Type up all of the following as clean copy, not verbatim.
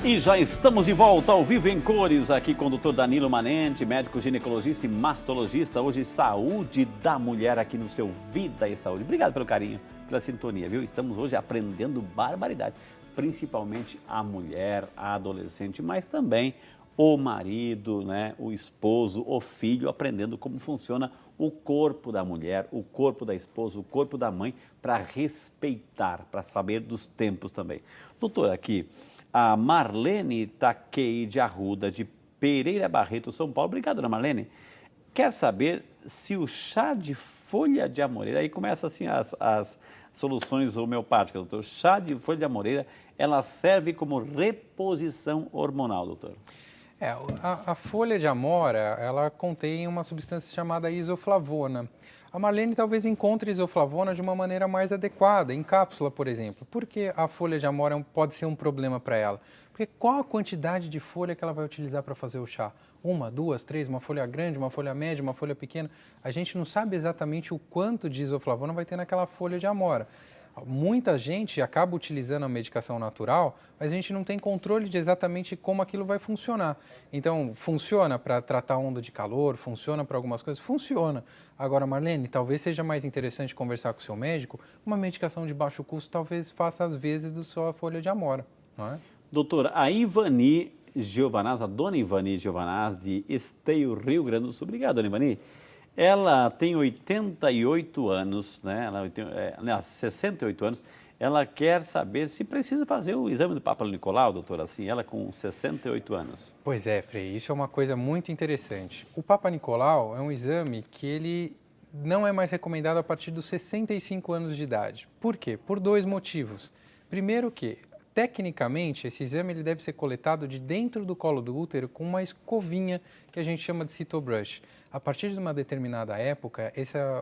E já estamos de volta ao vivo em cores aqui com o Dr. Danilo Manente, médico ginecologista e mastologista. Hoje, saúde da mulher aqui no seu Vida e Saúde. Obrigado pelo carinho, pela sintonia, viu? Estamos hoje aprendendo barbaridade, principalmente a mulher, a adolescente, mas também o marido, né, o esposo, o filho, aprendendo como funciona o corpo da mulher, o corpo da esposa, o corpo da mãe, para respeitar, para saber dos tempos também. Doutor, aqui, a Marlene Taquei de Arruda, de Pereira Barreto, São Paulo. Obrigado, dona Marlene. Quer saber se o chá de folha de amoreira, aí começa assim as soluções homeopáticas, doutor. O chá de folha de amoreira, ela serve como reposição hormonal, doutor? A folha de amora, ela contém uma substância chamada isoflavona. A Marlene talvez encontre isoflavona de uma maneira mais adequada, em cápsula, por exemplo. Por que a folha de amora pode ser um problema para ela? Porque qual a quantidade de folha que ela vai utilizar para fazer o chá? Uma, duas, três, uma folha grande, uma folha média, uma folha pequena? A gente não sabe exatamente o quanto de isoflavona vai ter naquela folha de amora. Muita gente acaba utilizando a medicação natural, mas a gente não tem controle de exatamente como aquilo vai funcionar. Então, funciona para tratar onda de calor, funciona para algumas coisas? Funciona. Agora, Marlene, talvez seja mais interessante conversar com o seu médico, uma medicação de baixo custo talvez faça as vezes da sua folha de amora, não é? Doutora, a Ivani Giovanaz, a dona Ivani Giovanaz, de Esteio, Rio Grande do Sul. Obrigado, dona Ivani. Ela tem 88 anos, né? Ela 68 anos. Ela quer saber se precisa fazer o exame do Papa Nicolau, doutora, assim, ela com 68 anos. Pois é, Frei, isso é uma coisa muito interessante. O Papa Nicolau é um exame que ele não é mais recomendado a partir dos 65 anos de idade. Por quê? Por dois motivos. Primeiro que, tecnicamente, esse exame ele deve ser coletado de dentro do colo do útero com uma escovinha que a gente chama de cytobrush. A partir de uma determinada época,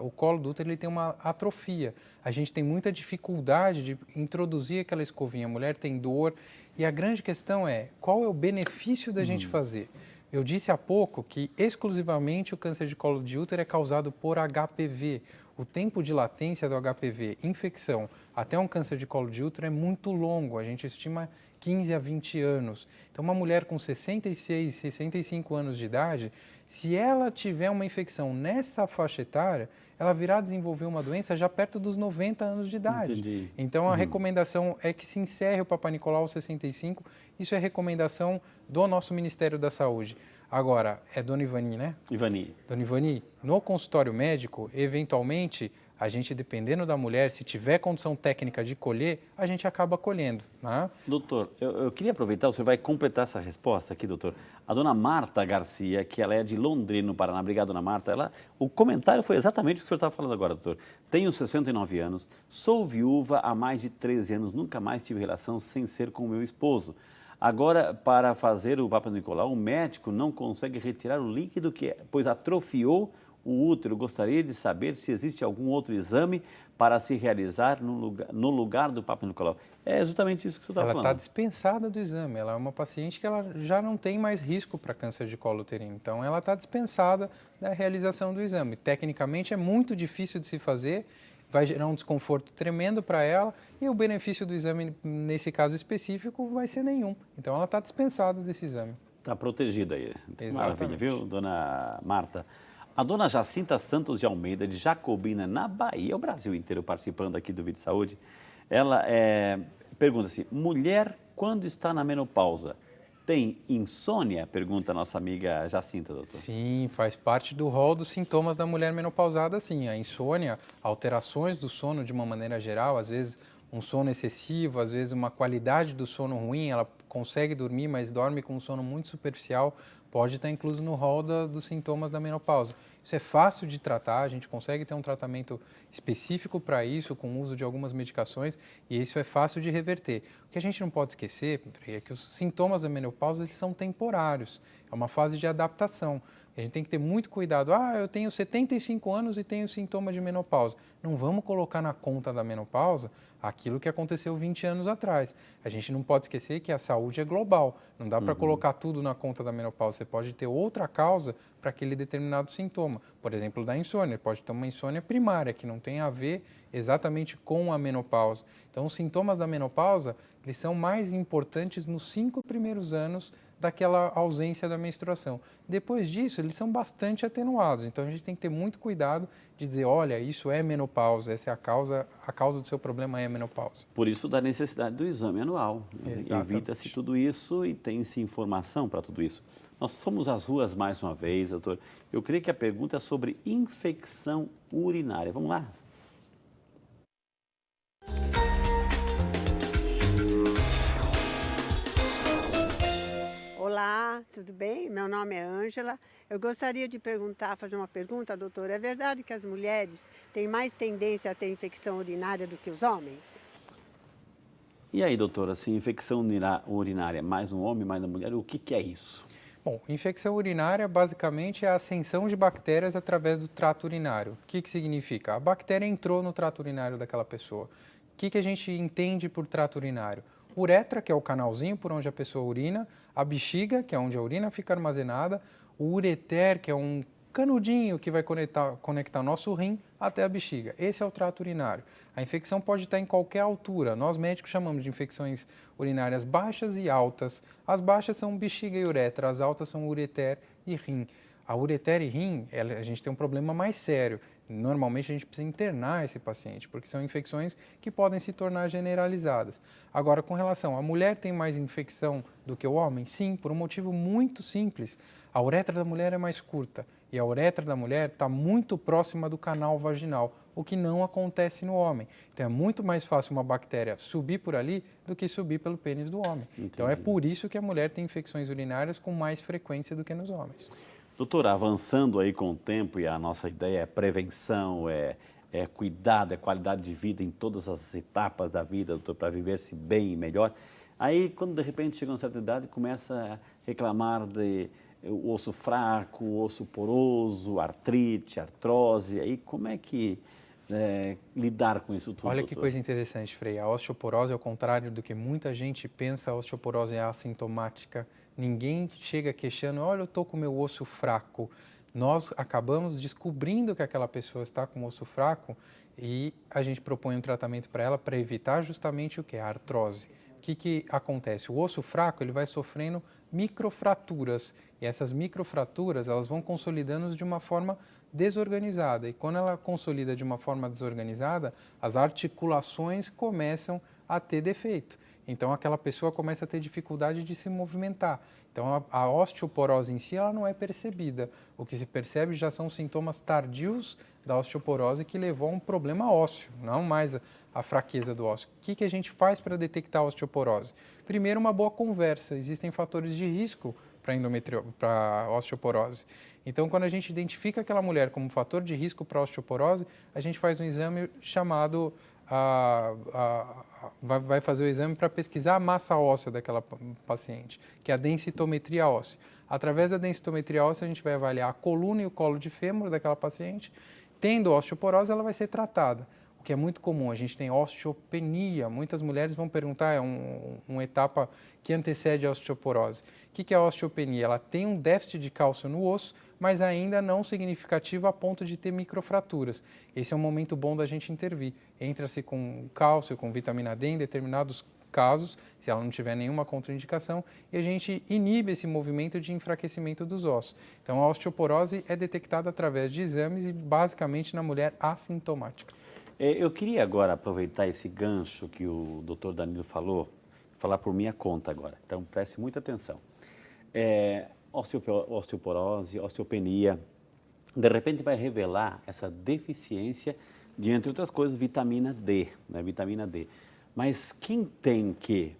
o colo do útero ele tem uma atrofia. A gente tem muita dificuldade de introduzir aquela escovinha. A mulher tem dor. E a grande questão é, qual é o benefício da gente fazer? Eu disse há pouco que exclusivamente o câncer de colo de útero é causado por HPV. O tempo de latência do HPV, infecção, até um câncer de colo de útero é muito longo. A gente estima 15 a 20 anos. Então, uma mulher com 66, 65 anos de idade, se ela tiver uma infecção nessa faixa etária, ela virá desenvolver uma doença já perto dos 90 anos de idade. Entendi. Então, a recomendação é que se encerre o Papa Nicolau aos 65. Isso é recomendação do nosso Ministério da Saúde. Agora, é Dona Ivani, né? Ivani. Dona Ivani, no consultório médico, eventualmente, a gente, dependendo da mulher, se tiver condição técnica de colher, a gente acaba colhendo, né? Doutor, eu queria aproveitar, o senhor vai completar essa resposta aqui, doutor. A dona Marta Garcia, que ela é de Londrina, no Paraná. Obrigado, dona Marta. O comentário foi exatamente o que o senhor estava falando agora, doutor. Tenho 69 anos, sou viúva há mais de 13 anos, nunca mais tive relação sem ser com o meu esposo. Agora, para fazer o Papa Nicolau, o médico não consegue retirar o líquido pois atrofiou o útero. Gostaria de saber se existe algum outro exame para se realizar no lugar do Papa Nicolau. É justamente isso que o senhor está falando. Ela está dispensada do exame. Ela é uma paciente que ela já não tem mais risco para câncer de colo uterino. Então, ela está dispensada da realização do exame. Tecnicamente, é muito difícil de se fazer, vai gerar um desconforto tremendo para ela e o benefício do exame, nesse caso específico, vai ser nenhum. Então, ela está dispensada desse exame. Está protegida aí. Exatamente. Maravilha, viu, dona Marta? A dona Jacinta Santos de Almeida, de Jacobina, na Bahia, o Brasil inteiro participando aqui do Vídeo Saúde, ela pergunta assim, mulher quando está na menopausa, tem insônia? Pergunta a nossa amiga Jacinta, doutor. Sim, faz parte do rol dos sintomas da mulher menopausada, sim. A insônia, alterações do sono de uma maneira geral, às vezes um sono excessivo, às vezes uma qualidade do sono ruim, ela consegue dormir, mas dorme com um sono muito superficial, pode estar incluso no rol dos sintomas da menopausa. Isso é fácil de tratar, a gente consegue ter um tratamento específico para isso, com o uso de algumas medicações, e isso é fácil de reverter. O que a gente não pode esquecer é que os sintomas da menopausa eles são temporários, é uma fase de adaptação. A gente tem que ter muito cuidado. Eu tenho 75 anos e tenho sintoma de menopausa. Não vamos colocar na conta da menopausa aquilo que aconteceu 20 anos atrás. A gente não pode esquecer que a saúde é global. Não dá para colocar tudo na conta da menopausa. Você pode ter outra causa para aquele determinado sintoma. Por exemplo, da insônia. Pode ter uma insônia primária, que não tem a ver exatamente com a menopausa. Então, os sintomas da menopausa, eles são mais importantes nos 5 primeiros anos daquela ausência da menstruação. Depois disso, eles são bastante atenuados. Então, a gente tem que ter muito cuidado de dizer, olha, isso é menopausa, essa é a causa do seu problema é a menopausa. Por isso, da necessidade do exame anual. Evita-se tudo isso e tem-se informação para tudo isso. Nós fomos às ruas mais uma vez, doutor. Eu creio que a pergunta é sobre infecção urinária. Vamos lá? Olá, tudo bem? Meu nome é Ângela. Eu gostaria de fazer uma pergunta, doutor. É verdade que as mulheres têm mais tendência a ter infecção urinária do que os homens? E aí, doutora, assim, infecção urinária, mais no homem, mais na mulher, o que é isso? Bom, infecção urinária basicamente é a ascensão de bactérias através do trato urinário. O que significa? A bactéria entrou no trato urinário daquela pessoa. O que a gente entende por trato urinário? Uretra, que é o canalzinho por onde a pessoa urina, a bexiga, que é onde a urina fica armazenada, o ureter, que é um canudinho que vai conectar o nosso rim até a bexiga. Esse é o trato urinário. A infecção pode estar em qualquer altura. Nós médicos chamamos de infecções urinárias baixas e altas. As baixas são bexiga e uretra, as altas são ureter e rim. A ureter e rim, a gente tem um problema mais sério. Normalmente a gente precisa internar esse paciente, porque são infecções que podem se tornar generalizadas. Agora, com relação a mulher tem mais infecção do que o homem? Sim, por um motivo muito simples. A uretra da mulher é mais curta e a uretra da mulher está muito próxima do canal vaginal, o que não acontece no homem. Então é muito mais fácil uma bactéria subir por ali do que subir pelo pênis do homem. Entendi. Então é por isso que a mulher tem infecções urinárias com mais frequência do que nos homens. Doutora, avançando aí com o tempo, e a nossa ideia é prevenção, é cuidado, é qualidade de vida em todas as etapas da vida, doutor, para viver-se bem e melhor. Aí, quando de repente chega uma certa idade, começa a reclamar de o osso fraco, o osso poroso, artrite, artrose. Aí, como é que lidar com isso tudo, Olha doutor? Que coisa interessante, Frei. A osteoporose, ao contrário do que muita gente pensa, a osteoporose é assintomática. Ninguém chega queixando, olha, eu estou com o meu osso fraco. Nós acabamos descobrindo que aquela pessoa está com o osso fraco e a gente propõe um tratamento para ela para evitar justamente o que? A artrose. O que acontece? O osso fraco ele vai sofrendo microfraturas e essas microfraturas elas vão consolidando de uma forma desorganizada. E quando ela consolida de uma forma desorganizada, as articulações começam a ter defeito. Então, aquela pessoa começa a ter dificuldade de se movimentar. Então, a osteoporose em si ela não é percebida. O que se percebe já são sintomas tardios da osteoporose que levou a um problema ósseo, não mais a fraqueza do ósseo. O que a gente faz para detectar a osteoporose? Primeiro, uma boa conversa. Existem fatores de risco para a osteoporose. Então, quando a gente identifica aquela mulher como fator de risco para a osteoporose, a gente faz um exame chamado... vai fazer o exame para pesquisar a massa óssea daquela paciente, que é a densitometria óssea. Através da densitometria óssea, a gente vai avaliar a coluna e o colo de fêmur daquela paciente. Tendo osteoporose, ela vai ser tratada. O que é muito comum, a gente tem osteopenia. Muitas mulheres vão perguntar, é uma etapa que antecede a osteoporose. O que é a osteopenia? Ela tem um déficit de cálcio no osso, mas ainda não significativo a ponto de ter microfraturas. Esse é um momento bom da gente intervir. Entra-se com cálcio, com vitamina D em determinados casos, se ela não tiver nenhuma contraindicação, e a gente inibe esse movimento de enfraquecimento dos ossos. Então, a osteoporose é detectada através de exames e basicamente na mulher assintomática. Eu queria agora aproveitar esse gancho que o doutor Danilo falou, falar por minha conta agora, então preste muita atenção. Osteoporose, osteopenia, de repente vai revelar essa deficiência de, entre outras coisas, vitamina D, né? Vitamina D. Mas quem tem que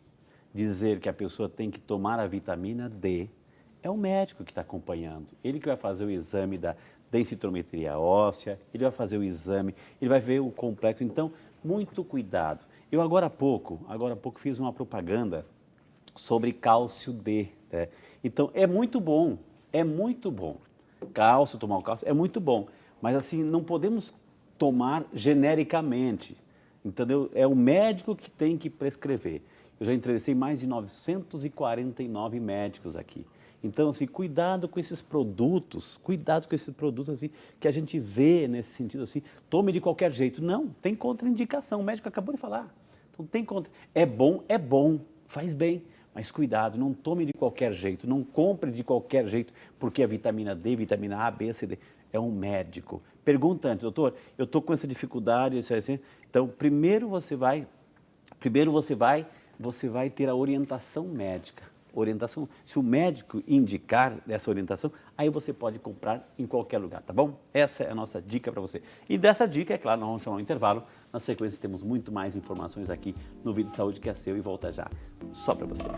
dizer que a pessoa tem que tomar a vitamina D é o médico que está acompanhando. Ele que vai fazer o exame da densitometria óssea, ele vai fazer o exame, ele vai ver o complexo. Então, muito cuidado. Eu agora há pouco fiz uma propaganda sobre cálcio D, né? Então, é muito bom. Cálcio, tomar o cálcio é muito bom, mas assim, não podemos tomar genericamente, entendeu? É o médico que tem que prescrever. Eu já entrevistei mais de 949 médicos aqui. Então, assim, cuidado com esses produtos assim, que a gente vê nesse sentido assim, tome de qualquer jeito. Não, tem contraindicação, o médico acabou de falar. Não tem contra. É bom, faz bem. Mas cuidado, não tome de qualquer jeito, não compre de qualquer jeito, porque é vitamina D, vitamina A, B, C, D. É um médico. Pergunta antes, doutor, eu estou com essa dificuldade, isso assim. Então, primeiro você vai ter a orientação médica. Orientação, se o médico indicar essa orientação, aí você pode comprar em qualquer lugar, tá bom? Essa é a nossa dica para você. E dessa dica, é claro, nós vamos chamar um intervalo. Na sequência temos muito mais informações aqui no Vida e Saúde, que é seu, e volta já, só para você.